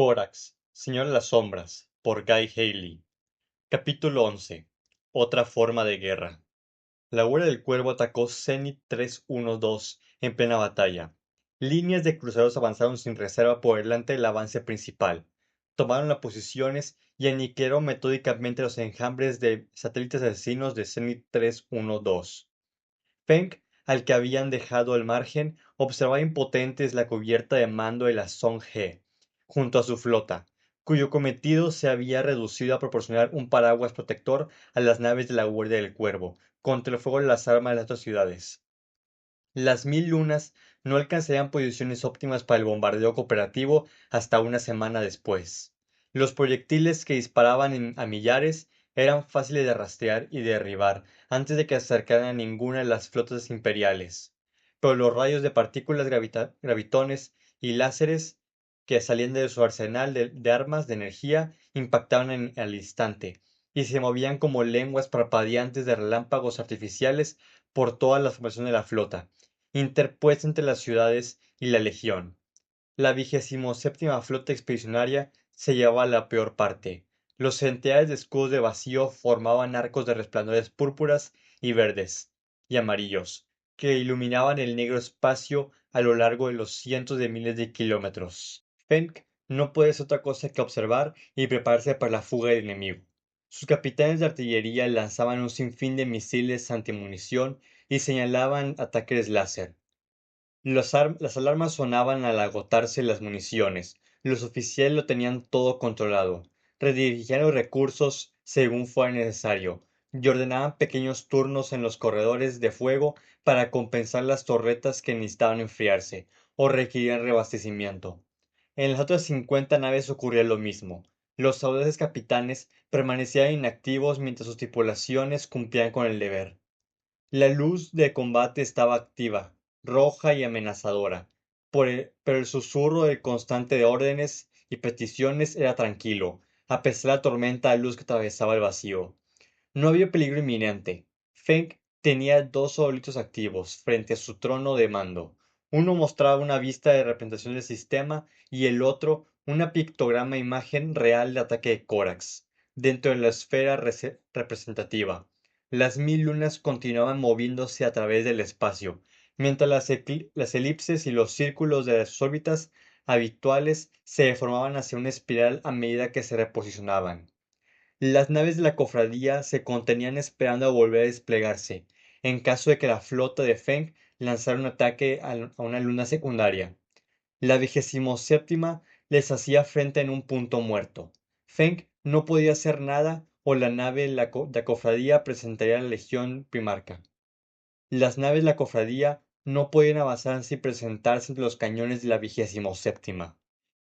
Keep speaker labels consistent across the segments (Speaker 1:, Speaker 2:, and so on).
Speaker 1: Corax, Señor de las Sombras, por Guy Haley. Capítulo 11. Otra forma de guerra. La Guardia del Cuervo atacó Zenit 312 en plena batalla. Líneas de cruceros avanzaron sin reserva por delante del avance principal. Tomaron las posiciones y aniquilaron metódicamente los enjambres de satélites asesinos de Zenit 312. Feng, al que habían dejado al margen, observaba impotente desde la cubierta de mando de la Song He, junto a su flota, cuyo cometido se había reducido a proporcionar un paraguas protector a las naves de la Guardia del Cuervo contra el fuego de las armas de las otras ciudades. Las Mil Lunas no alcanzarían posiciones óptimas para el bombardeo cooperativo hasta una semana después. Los proyectiles que disparaban a millares eran fáciles de rastrear y derribar antes de que se acercaran a ninguna de las flotas imperiales. Pero los rayos de partículas gravitones y láseres que salían de su arsenal de armas de energía impactaban al instante y se movían como lenguas parpadeantes de relámpagos artificiales por toda la formación de la flota interpuesta entre las ciudades y la Legión. La 27ª Flota Expedicionaria se llevaba la peor parte. Los centenares de escudos de vacío formaban arcos de resplandores púrpuras y verdes y amarillos, que iluminaban el negro espacio a lo largo de los cientos de miles de kilómetros. Fenn no puede hacer otra cosa que observar y prepararse para la fuga del enemigo. Sus capitanes de artillería lanzaban un sinfín de misiles antimunición y señalaban ataques láser. Las alarmas sonaban al agotarse las municiones. Los oficiales lo tenían todo controlado. Redirigían los recursos según fuera necesario y ordenaban pequeños turnos en los corredores de fuego para compensar las torretas que necesitaban enfriarse o requerían reabastecimiento. En las otras 50 naves ocurría lo mismo. Los audaces capitanes permanecían inactivos mientras sus tripulaciones cumplían con el deber. La luz de combate estaba activa, roja y amenazadora, pero el susurro constante de órdenes y peticiones era tranquilo, a pesar de la tormenta de luz que atravesaba el vacío. No había peligro inminente. Feng tenía dos solitos activos frente a su trono de mando. Uno mostraba una vista de representación del sistema y el otro una pictograma imagen real de ataque de Corax, dentro de la esfera representativa. Las mil lunas continuaban moviéndose a través del espacio, mientras las elipses y los círculos de las órbitas habituales se deformaban hacia una espiral a medida que se reposicionaban. Las naves de la cofradía se contenían esperando a volver a desplegarse, en caso de que la flota de Feng lanzara un ataque a una luna secundaria. La 27ª les hacía frente en un punto muerto. Feng no podía hacer nada o la nave de la cofradía presentaría a la legión primarca. Las naves de la cofradía no podían avanzar sin presentarse entre los cañones de la 27ª.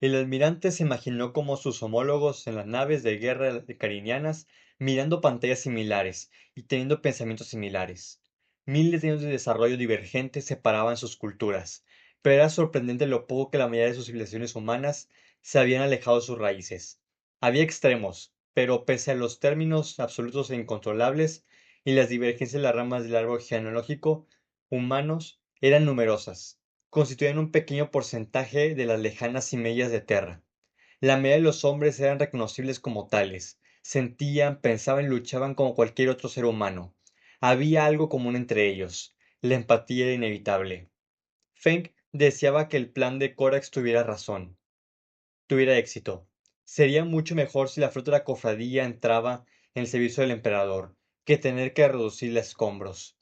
Speaker 1: El almirante se imaginó como sus homólogos en las naves de guerra carinianas mirando pantallas similares y teniendo pensamientos similares. Miles de años de desarrollo divergente separaban sus culturas, pero era sorprendente lo poco que la mayoría de sus civilizaciones humanas se habían alejado de sus raíces. Había extremos, pero pese a los términos absolutos e incontrolables y las divergencias de las ramas del árbol genealógico humanos eran numerosas, constituían un pequeño porcentaje de las lejanas cimillas de Terra. La mayoría de los hombres eran reconocibles como tales, sentían, pensaban y luchaban como cualquier otro ser humano. Había algo común entre ellos, la empatía era inevitable. Feng deseaba que el plan de Corax tuviera razón, tuviera éxito. Sería mucho mejor si la flota de la cofradía entraba en el servicio del emperador, que tener que reducirle a escombros.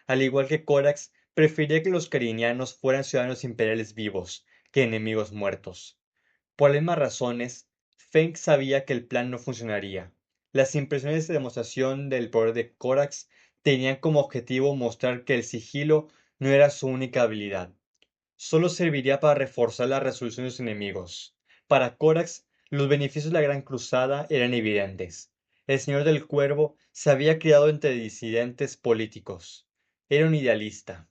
Speaker 1: Al igual que Corax, prefería que los carinianos fueran ciudadanos imperiales vivos que enemigos muertos. Por las mismas razones, Feng sabía que el plan no funcionaría. Las impresiones de demostración del poder de Corax tenían como objetivo mostrar que el sigilo no era su única habilidad. Solo serviría para reforzar la resolución de sus enemigos. Para Corax, los beneficios de la Gran Cruzada eran evidentes. El Señor del Cuervo se había criado entre disidentes políticos. Era un idealista.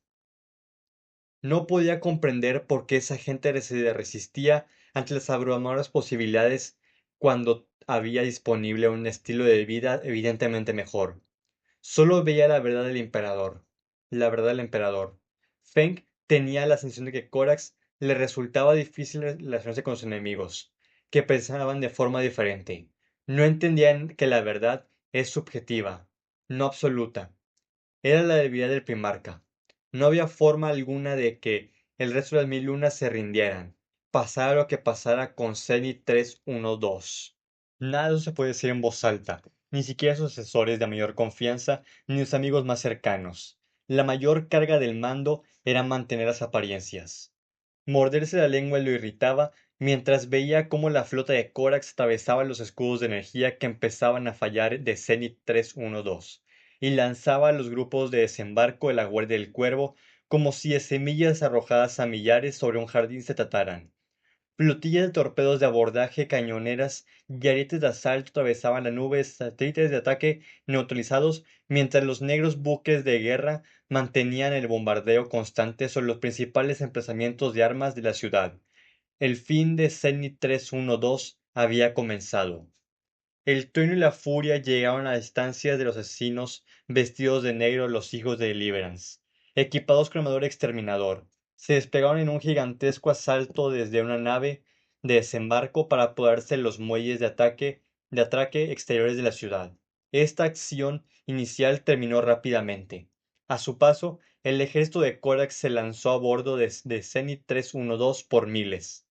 Speaker 1: No podía comprender por qué esa gente se resistía ante las abrumadoras posibilidades cuando había disponible un estilo de vida evidentemente mejor. Solo veía la verdad del emperador. La verdad del emperador. Feng tenía la sensación de que Corax le resultaba difícil relacionarse con sus enemigos. que pensaban de forma diferente. No entendían que la verdad es subjetiva, no absoluta. Era la debilidad del primarca. No había forma alguna de que el resto de las mil lunas se rindieran, pasara lo que pasara con Zenith 312. Nada de eso se puede decir en voz alta, ni siquiera sus asesores de mayor confianza ni sus amigos más cercanos. La mayor carga del mando era mantener las apariencias. Morderse la lengua lo irritaba mientras veía cómo la flota de Corax atravesaba los escudos de energía que empezaban a fallar de Zenith 312 y lanzaba a los grupos de desembarco de la Guardia del Cuervo como si de semillas arrojadas a millares sobre un jardín se trataran. Flotillas de torpedos de abordaje, cañoneras y ariete de asalto atravesaban la nube de satélites de ataque neutralizados, mientras los negros buques de guerra mantenían el bombardeo constante sobre los principales emplazamientos de armas de la ciudad. El fin de Zenit 312 había comenzado. El trueno y la furia llegaron a las estancias de los asesinos vestidos de negro, los hijos de Deliverance, equipados con armadura exterminador. Se desplegaron en un gigantesco asalto desde una nave de desembarco para apoderarse de los muelles de atraque exteriores de la ciudad. Esta acción inicial terminó rápidamente. A su paso, el ejército de Korax se lanzó a bordo de Zenit 312 por miles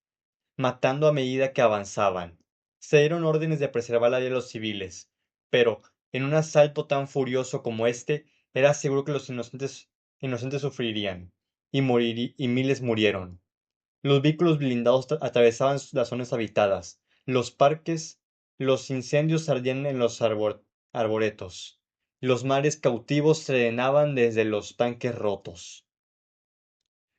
Speaker 1: matando a medida que avanzaban. Se dieron órdenes de preservar la vida de los civiles, pero en un asalto tan furioso como este, era seguro que los inocentes sufrirían, y miles murieron. Los vehículos blindados atravesaban las zonas habitadas, los parques, los incendios ardían en los arboretos, los mares cautivos se drenaban desde los tanques rotos.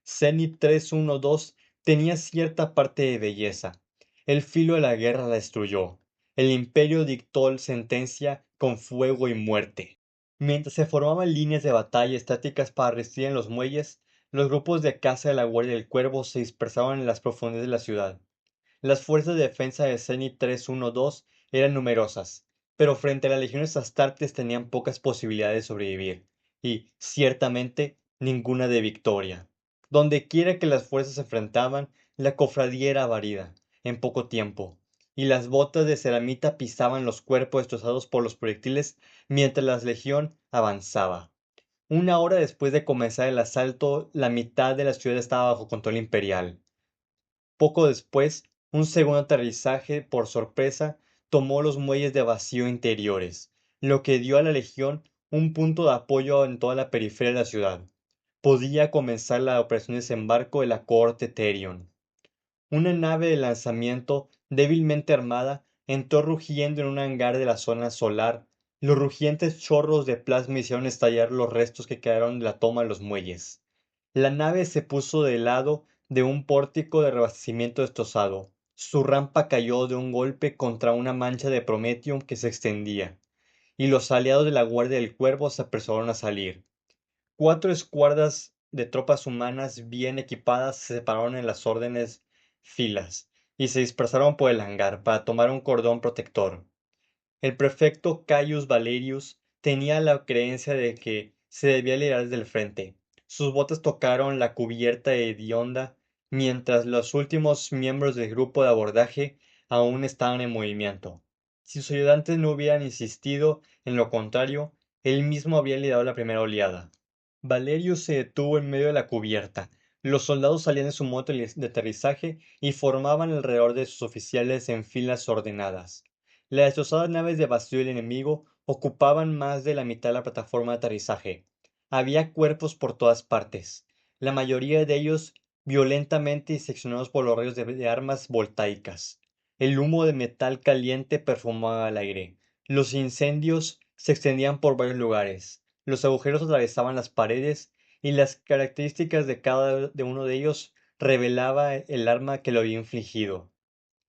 Speaker 1: Zenith 312 tenía cierta parte de belleza. El filo de la guerra la destruyó. El imperio dictó sentencia con fuego y muerte. Mientras se formaban líneas de batalla estáticas para resistir en los muelles, los grupos de caza de la Guardia del Cuervo se dispersaban en las profundidades de la ciudad. Las fuerzas de defensa de Zenith 312 eran numerosas, pero frente a las legiones astartes tenían pocas posibilidades de sobrevivir, y, ciertamente, ninguna de victoria. Dondequiera que las fuerzas se enfrentaban, la cofradía era varida, en poco tiempo, y las botas de ceramita pisaban los cuerpos destrozados por los proyectiles mientras la legión avanzaba. Una hora después de comenzar el asalto, la mitad de la ciudad estaba bajo control imperial. Poco después, un segundo aterrizaje por sorpresa tomó los muelles de vacío interiores, lo que dio a la Legión un punto de apoyo en toda la periferia de la ciudad. Podía comenzar la operación de desembarco de la cohorte Therion. Una nave de lanzamiento, débilmente armada, entró rugiendo en un hangar de la zona solar. Los rugientes chorros de plasma hicieron estallar los restos que quedaron de la toma de los muelles. La nave se puso de lado de un pórtico de reabastecimiento destrozado. Su rampa cayó de un golpe contra una mancha de Prometium que se extendía, y los aliados de la Guardia del Cuervo se apresuraron a salir. Cuatro escuadras de tropas humanas bien equipadas se separaron en las órdenes filas y se dispersaron por el hangar para tomar un cordón protector. El prefecto Caius Valerius tenía la creencia de que se debía liderar desde el frente. Sus botas tocaron la cubierta hedionda mientras los últimos miembros del grupo de abordaje aún estaban en movimiento. Si sus ayudantes no hubieran insistido en lo contrario, él mismo habría liderado la primera oleada. Valerius se detuvo en medio de la cubierta. Los soldados salían de su moto de aterrizaje y formaban alrededor de sus oficiales en filas ordenadas. Las destrozadas naves de vacío del enemigo ocupaban más de la mitad de la plataforma de aterrizaje. Había cuerpos por todas partes, la mayoría de ellos violentamente diseccionados por los rayos de armas voltaicas. El humo de metal caliente perfumaba el aire. Los incendios se extendían por varios lugares. Los agujeros atravesaban las paredes y las características de cada uno de ellos revelaba el arma que lo había infligido.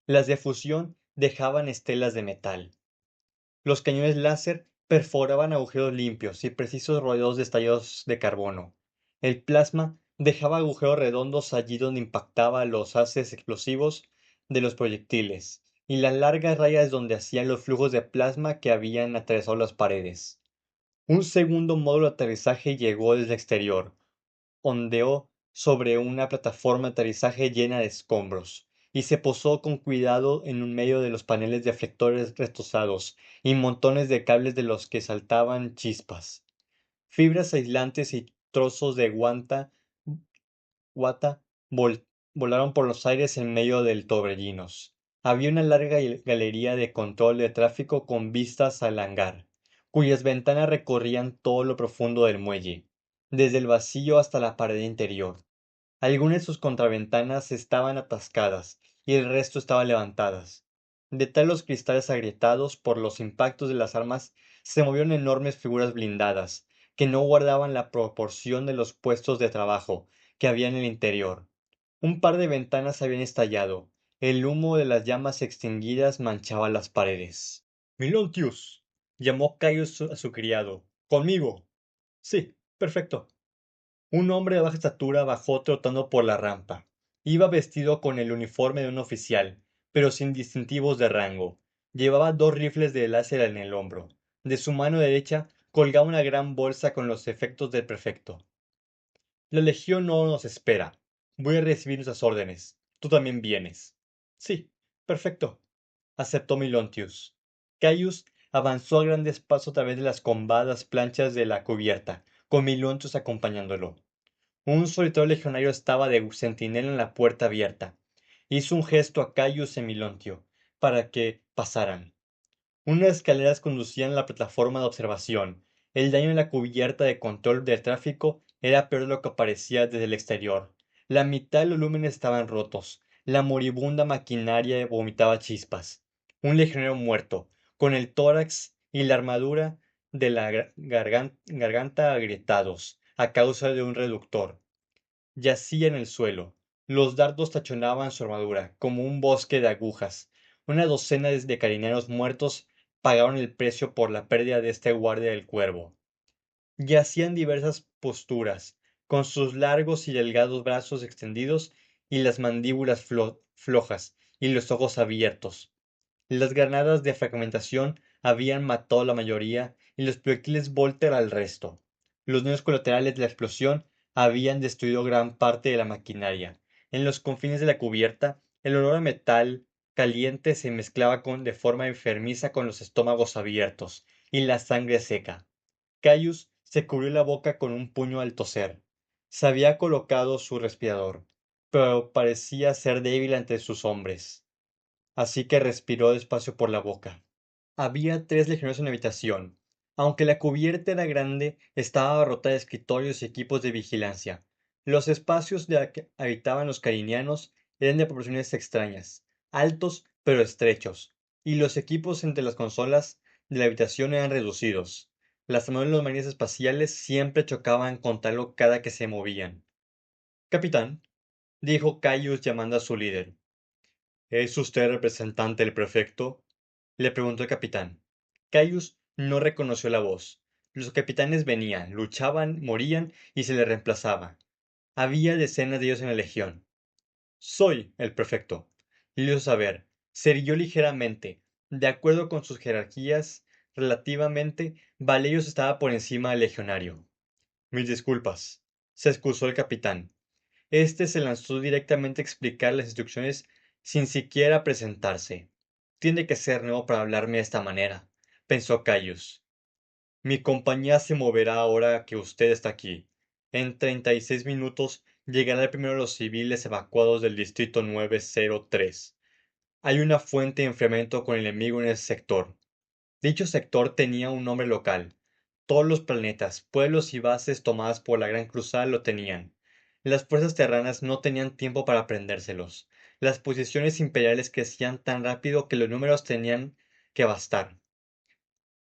Speaker 1: Las de fusión dejaban estelas de metal. Los cañones láser perforaban agujeros limpios y precisos rodeados de estallidos de carbono. El plasma dejaba agujeros redondos allí donde impactaba los haces explosivos de los proyectiles, y las largas rayas donde hacían los flujos de plasma que habían atravesado las paredes. Un segundo módulo de aterrizaje llegó desde el exterior, ondeó sobre una plataforma de aterrizaje llena de escombros, y se posó con cuidado en un medio de los paneles de reflectores retozados y montones de cables de los que saltaban chispas. Fibras aislantes y trozos de guata vol- volaron por los aires en medio del torbellinos. Había una larga galería de control de tráfico con vistas al hangar, cuyas ventanas recorrían todo lo profundo del muelle, desde el vacío hasta la pared interior. Algunas de sus contraventanas estaban atascadas y el resto estaban levantadas. De tal los cristales agrietados por los impactos de las armas se movieron enormes figuras blindadas, que no guardaban la proporción de los puestos de trabajo que había en el interior. Un par de ventanas habían estallado. El humo de las llamas extinguidas manchaba las paredes. Milontius, llamó Caius a su criado. Conmigo. Sí, perfecto. Un hombre de baja estatura bajó trotando por la rampa. Iba vestido con el uniforme de un oficial, pero sin distintivos de rango. Llevaba dos rifles de láser en el hombro. De su mano derecha colgaba una gran bolsa con los efectos del prefecto. La legión no nos espera. Voy a recibir nuestras órdenes. Tú también vienes. Sí, perfecto, aceptó Milontius. Caius avanzó a grandes pasos a través de las combadas planchas de la cubierta, con Milontius acompañándolo. Un solitario legionario estaba de centinela en la puerta abierta. Hizo un gesto a Caius y Milontio para que pasaran. Unas escaleras conducían a la plataforma de observación. El daño en la cubierta de control del tráfico era peor de lo que parecía desde el exterior. La mitad de los lúmenes estaban rotos. La moribunda maquinaria vomitaba chispas. Un legionero muerto, con el tórax y la armadura de la garganta agrietados, a causa de un reductor. Yacía en el suelo. Los dardos tachonaban su armadura, como un bosque de agujas. Una docena de carineros muertos pagaron el precio por la pérdida de este guardia del cuervo. Yacía en diversas posturas, con sus largos y delgados brazos extendidos y las mandíbulas flojas y los ojos abiertos. Las granadas de fragmentación habían matado a la mayoría y los proyectiles Volter al resto. Los daños colaterales de la explosión habían destruido gran parte de la maquinaria. En los confines de la cubierta, el olor a metal caliente se mezclaba de forma enfermiza con los estómagos abiertos y la sangre seca. Caius se cubrió la boca con un puño al toser. Se había colocado su respirador, pero parecía ser débil ante sus hombres, así que respiró despacio por la boca. Había 3 legionarios en la habitación. Aunque la cubierta era grande, estaba abarrotada de escritorios y equipos de vigilancia. Los espacios de que habitaban los carinianos eran de proporciones extrañas, altos pero estrechos, y los equipos entre las consolas de la habitación eran reducidos. Las manos de los marines espaciales siempre chocaban contra algo cada que se movían. Capitán, dijo Caius llamando a su líder. ¿Es usted representante del prefecto? Le preguntó el capitán. Caius no reconoció la voz. Los capitanes venían, luchaban, morían y se les reemplazaba. Había decenas de ellos en la legión. Soy el prefecto. Le hizo saber. Se irguió ligeramente. De acuerdo con sus jerarquías, relativamente, Valerius estaba por encima del legionario. Mis disculpas, se excusó el capitán. Este se lanzó directamente a explicar las instrucciones sin siquiera presentarse. Tiene que ser nuevo para hablarme de esta manera, pensó Caius. Mi compañía se moverá ahora que usted está aquí. En 36 minutos llegará el primero de los civiles evacuados del distrito 903. Hay una fuente de enfriamiento con el enemigo en ese sector. Dicho sector tenía un nombre local. Todos los planetas, pueblos y bases tomadas por la Gran Cruzada lo tenían. Las fuerzas terranas no tenían tiempo para aprendérselos. Las posiciones imperiales crecían tan rápido que los números tenían que bastar.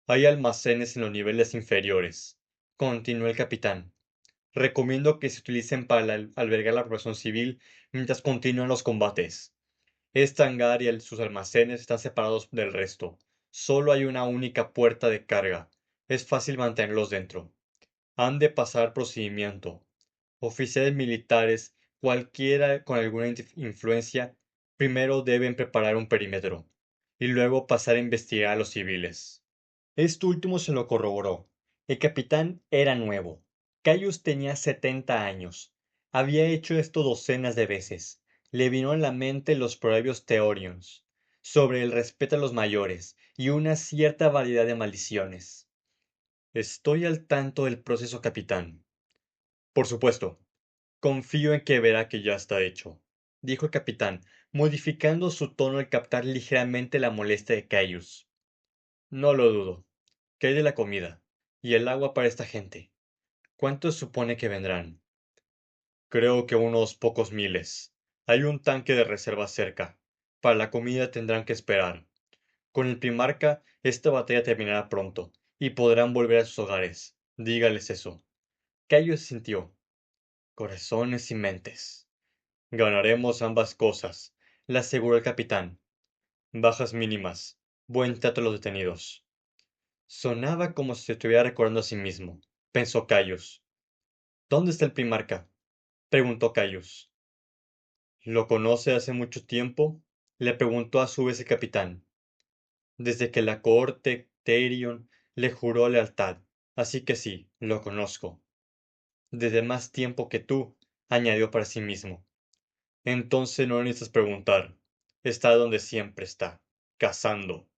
Speaker 1: Hay almacenes en los niveles inferiores, continuó el capitán. Recomiendo que se utilicen para albergar la población civil mientras continúan los combates. Este hangar y sus almacenes están separados del resto. Solo hay una única puerta de carga. Es fácil mantenerlos dentro. Han de pasar procedimiento. Oficiales militares, cualquiera con alguna influencia, primero deben preparar un perímetro y luego pasar a investigar a los civiles. Esto último se lo corroboró. El capitán era nuevo. Caius tenía 70 años. Había hecho esto docenas de veces. le vino a la mente los proverbios teorions sobre el respeto a los mayores y una cierta variedad de maldiciones. Estoy al tanto del proceso, capitán. Por supuesto, confío en que verá que ya está hecho, dijo el capitán, modificando su tono al captar ligeramente la molestia de Caius. No lo dudo. ¿Qué hay de la comida? ¿Y el agua para esta gente? ¿Cuántos supone que vendrán? Creo que unos pocos miles. Hay un tanque de reserva cerca. Para la comida tendrán que esperar. Con el Primarca, esta batalla terminará pronto, y podrán volver a sus hogares. Dígales eso. Cayo sintió. Corazones y mentes. Ganaremos ambas cosas, le aseguró el capitán. Bajas mínimas. Buen trato a los detenidos. Sonaba como si se estuviera recordando a sí mismo, pensó Caius. ¿Dónde está el Primarca? Preguntó Caius. ¿Lo conoce hace mucho tiempo? Le preguntó a su vez el capitán. Desde que la cohorte Therion le juró lealtad, así que sí, lo conozco. Desde más tiempo que tú, añadió para sí mismo. Entonces no necesitas preguntar. Está donde siempre está, cazando.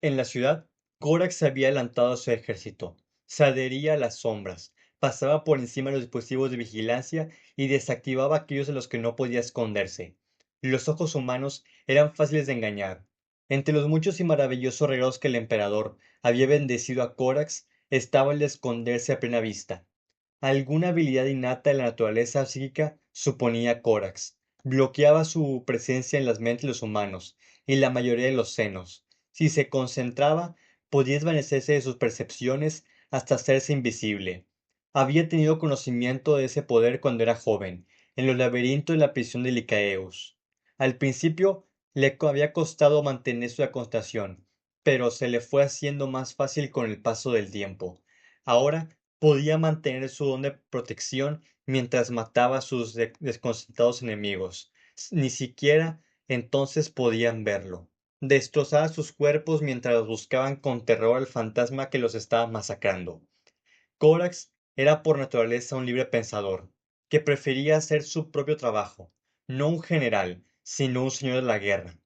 Speaker 1: En la ciudad, Korak se había adelantado a su ejército, se adhería a las sombras, pasaba por encima de los dispositivos de vigilancia y desactivaba aquellos en los que no podía esconderse. Los ojos humanos eran fáciles de engañar. Entre los muchos y maravillosos regalos que el emperador había bendecido a Corax estaba el de esconderse a plena vista. Alguna habilidad innata de la naturaleza psíquica, suponía Corax, bloqueaba su presencia en las mentes de los humanos y la mayoría de los senos. Si se concentraba, podía desvanecerse de sus percepciones hasta hacerse invisible. Había tenido conocimiento de ese poder cuando era joven, en los laberintos de la prisión de Licaeus. Al principio le había costado mantener su concentración, pero se le fue haciendo más fácil con el paso del tiempo. Ahora podía mantener su don de protección mientras mataba a sus desconcentrados enemigos. Ni siquiera entonces podían verlo. Destrozaba sus cuerpos mientras buscaban con terror al fantasma que los estaba masacrando. Corax era por naturaleza un libre pensador, que prefería hacer su propio trabajo, no un general, sino un señor de la guerra.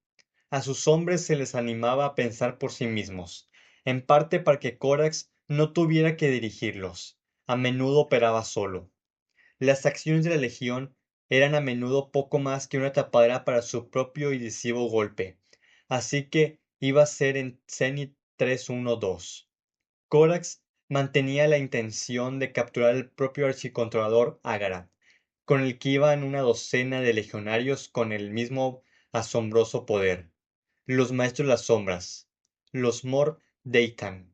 Speaker 1: A sus hombres se les animaba a pensar por sí mismos, en parte para que Corax no tuviera que dirigirlos. A menudo operaba solo. Las acciones de la Legión eran a menudo poco más que una tapadera para su propio y decisivo golpe, así que iba a ser en Zenith 312. Corax mantenía la intención de capturar al propio archicontrolador Ágara, con el que iban una docena de legionarios con el mismo asombroso poder. Los maestros de las sombras, los Mor Deitan,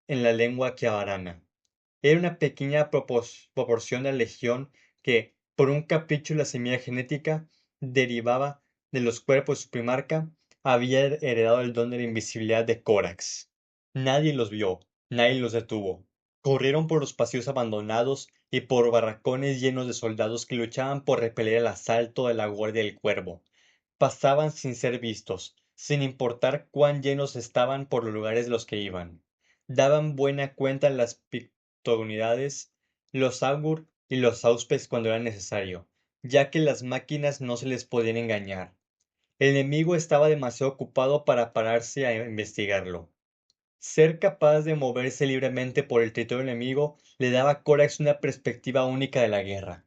Speaker 1: en la lengua kiavarana. Era una pequeña proporción de la legión que, por un capricho de la semilla genética, derivaba de los cuerpos de su primarca, había heredado el don de la invisibilidad de Corax. Nadie los vio, nadie los detuvo. Corrieron por los pasillos abandonados y por barracones llenos de soldados que luchaban por repeler el asalto de la Guardia del Cuervo. Pasaban sin ser vistos, sin importar cuán llenos estaban por los lugares de los que iban. Daban buena cuenta las unidades, los augur y los auspes cuando era necesario, ya que las máquinas no se les podían engañar. El enemigo estaba demasiado ocupado para pararse a investigarlo. Ser capaz de moverse libremente por el territorio enemigo le daba a Corax una perspectiva única de la guerra.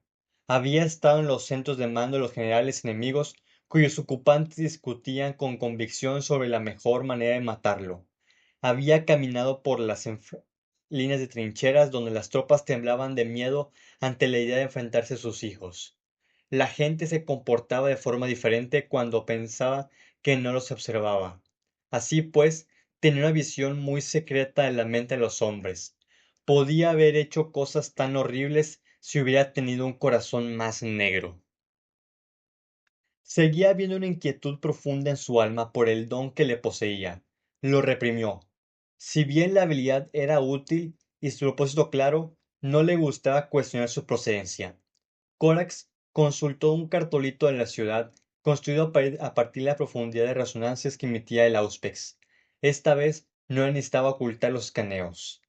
Speaker 1: Había estado en los centros de mando de los generales enemigos cuyos ocupantes discutían con convicción sobre la mejor manera de matarlo. Había caminado por las líneas de trincheras donde las tropas temblaban de miedo ante la idea de enfrentarse a sus hijos. La gente se comportaba de forma diferente cuando pensaba que no los observaba. Así pues, tenía una visión muy secreta de la mente de los hombres. Podía haber hecho cosas tan horribles si hubiera tenido un corazón más negro. Seguía habiendo una inquietud profunda en su alma por el don que le poseía. Lo reprimió. Si bien la habilidad era útil y su propósito claro, no le gustaba cuestionar su procedencia. Corax consultó un cartolito de la ciudad, construido a partir de la profundidad de resonancias que emitía el Auspex. Esta vez no necesitaba ocultar los escaneos.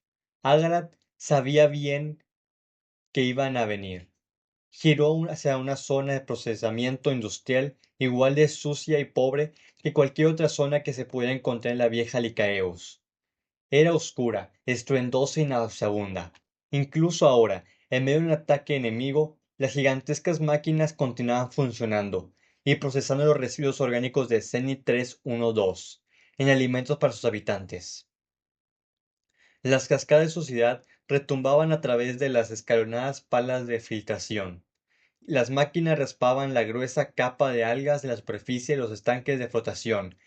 Speaker 1: Agarat sabía bien que iban a venir. giró hacia una zona de procesamiento industrial igual de sucia y pobre que cualquier otra zona que se pudiera encontrar en la vieja Licaeus. Era oscura, estruendosa y nauseabunda. Incluso ahora, en medio de un ataque enemigo, las gigantescas máquinas continuaban funcionando y procesando los residuos orgánicos de Zenit 312 en alimentos para sus habitantes. Las cascadas de suciedad retumbaban a través de las escalonadas palas de filtración. Las máquinas raspaban la gruesa capa de algas de la superficie de los estanques de flotación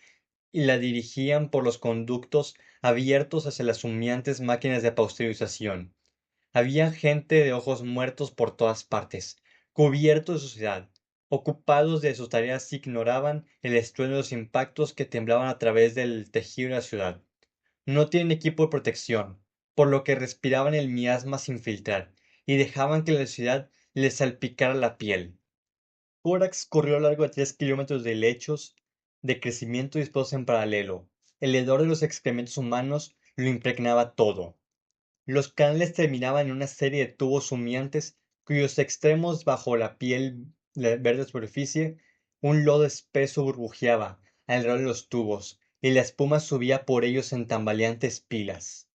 Speaker 1: y la dirigían por los conductos abiertos hacia las humeantes máquinas de pasteurización. Había gente de ojos muertos por todas partes, cubiertos de suciedad, ocupados de sus tareas, ignoraban el estruendo de los impactos que temblaban a través del tejido de la ciudad. No tienen equipo de protección, por lo que respiraban el miasma sin filtrar y dejaban que la ciudad les salpicara la piel. Corax corrió a lo largo de 3 kilómetros de lechos de crecimiento dispuestos en paralelo. El hedor de los excrementos humanos lo impregnaba todo. Los canales terminaban en una serie de tubos humeantes cuyos extremos bajo la piel verde superficie, un lodo espeso burbujeaba alrededor de los tubos y la espuma subía por ellos en tambaleantes pilas.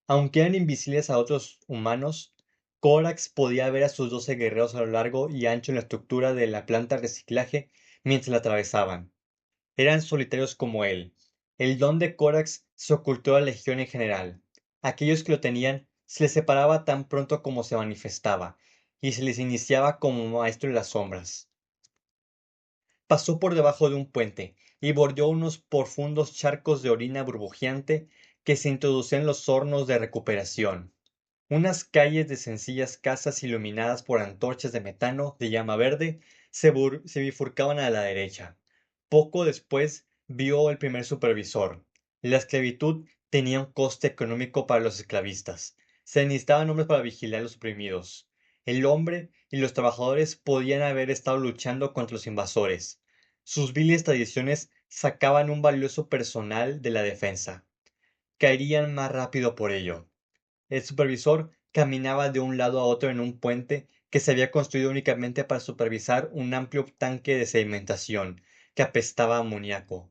Speaker 1: Aunque eran invisibles a otros humanos, Corax podía ver a sus 12 guerreros a lo largo y ancho en la estructura de la planta de reciclaje mientras la atravesaban. Eran solitarios como él. El don de Corax se ocultó a la legión en general. Aquellos que lo tenían se les separaba tan pronto como se manifestaba, y se les iniciaba como maestro de las sombras. Pasó por debajo de un puente y bordeó unos profundos charcos de orina burbujeante que se introducían en los hornos de recuperación. Unas calles de sencillas casas iluminadas por antorchas de metano de llama verde se bifurcaban a la derecha. Poco después vio el primer supervisor. La esclavitud tenía un coste económico para los esclavistas. Se necesitaban hombres para vigilar a los oprimidos. El hombre y los trabajadores podían haber estado luchando contra los invasores. Sus viles tradiciones sacaban un valioso personal de la defensa. Caerían más rápido por ello. El supervisor caminaba de un lado a otro en un puente que se había construido únicamente para supervisar un amplio tanque de sedimentación que apestaba a amoníaco.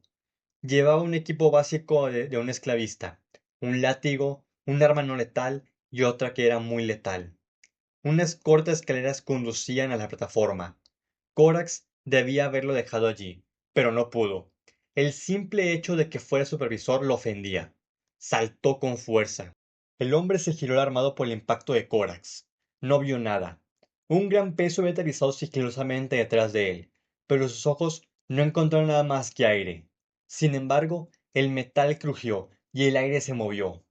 Speaker 1: Llevaba un equipo básico de un esclavista, un látigo, un arma no letal y otra que era muy letal. Unas cortas escaleras conducían a la plataforma. Corax debía haberlo dejado allí, pero no pudo. El simple hecho de que fuera supervisor lo ofendía. Saltó con fuerza. El hombre se giró alarmado por el impacto de Corax. No vio nada. Un gran peso había aterrizado sigilosamente detrás de él, pero sus ojos no encontraron nada más que aire. Sin embargo, el metal crujió y el aire se movió.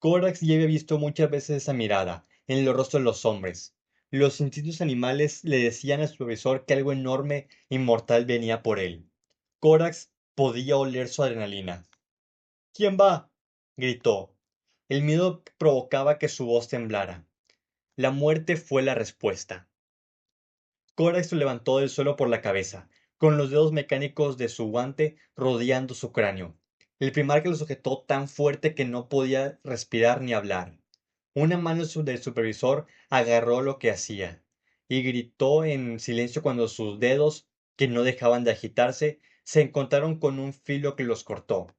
Speaker 1: Corax ya había visto muchas veces esa mirada en los rostros de los hombres. Los instintos animales le decían al supervisor que algo enorme y mortal venía por él. Corax podía oler su adrenalina. ¿Quién va? Gritó. El miedo provocaba que su voz temblara. La muerte fue la respuesta. Corax se levantó del suelo por la cabeza, con los dedos mecánicos de su guante rodeando su cráneo. El primarca lo sujetó tan fuerte que no podía respirar ni hablar. Una mano del supervisor agarró lo que hacía y gritó en silencio cuando sus dedos, que no dejaban de agitarse, se encontraron con un filo que los cortó.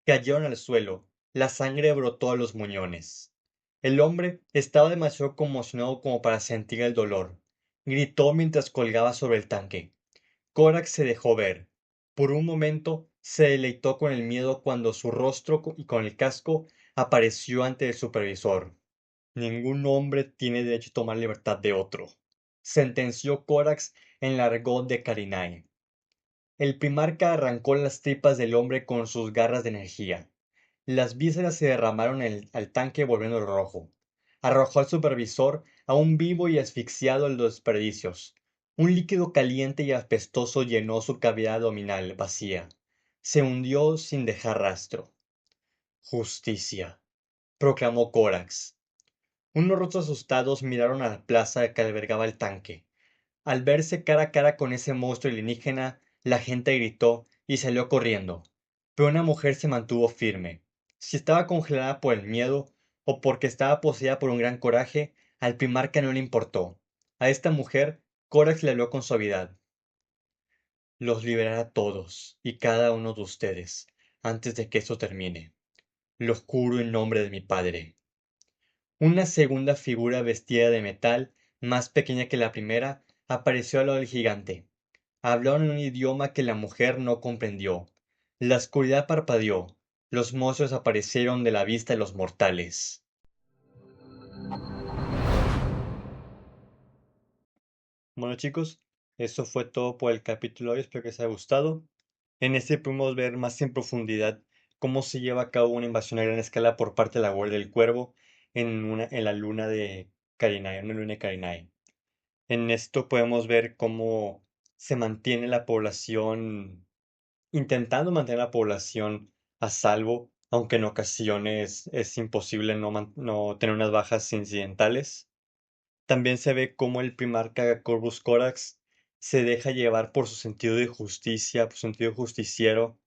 Speaker 1: Cayeron al suelo, la sangre brotó a los muñones. El hombre estaba demasiado conmocionado como para sentir el dolor. Gritó mientras colgaba sobre el tanque. Korak se dejó ver. Por un momento se deleitó con el miedo cuando su rostro y con el casco apareció ante el supervisor. Ningún hombre tiene derecho a tomar libertad de otro, sentenció Corax en el argot de Karinae. El primarca arrancó las tripas del hombre con sus garras de energía. Las vísceras se derramaron al tanque volviéndolo rojo. Arrojó al supervisor aún vivo y asfixiado en los desperdicios. Un líquido caliente y apestoso llenó su cavidad abdominal vacía. Se hundió sin dejar rastro. Justicia, proclamó Corax. Unos rostros asustados miraron a la plaza que albergaba el tanque. Al verse cara a cara con ese monstruo alienígena, la gente gritó y salió corriendo. Pero una mujer se mantuvo firme. Si estaba congelada por el miedo o porque estaba poseída por un gran coraje, al primarca no le importó. A esta mujer Corax le habló con suavidad. Los liberaré a todos y cada uno de ustedes antes de que esto termine. Lo juro en nombre de mi padre. Una segunda figura vestida de metal, más pequeña que la primera, apareció al lado del gigante. Habló en un idioma que la mujer no comprendió. La oscuridad parpadeó. Los monstruos aparecieron de la vista de los mortales. Bueno chicos, eso fue todo por el capítulo de hoy, espero que les haya gustado. En este pudimos ver más en profundidad cómo se lleva a cabo una invasión a gran escala por parte de la Guardia del Cuervo en la luna de Carinae, una luna de Carinae. En esto podemos ver cómo se mantiene la población, intentando mantener la población a salvo, aunque en ocasiones es imposible no tener unas bajas incidentales. También se ve cómo el primarca Corvus Corax se deja llevar por su sentido de justicia, por su sentido justiciero,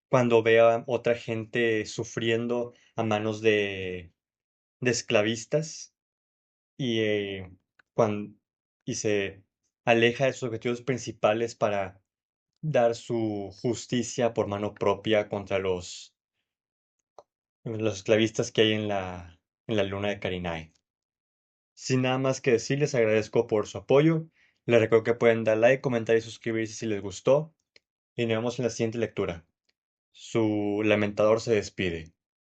Speaker 1: cuando ve a otra gente sufriendo a manos de esclavistas y, cuan- y se aleja de sus objetivos principales para dar su justicia por mano propia contra los esclavistas que hay en la luna de Carinae. Sin nada más que decir, les agradezco por su apoyo. Les recuerdo que pueden dar like, comentar y suscribirse si les gustó. Y nos vemos en la siguiente lectura. Su lamentador se despide.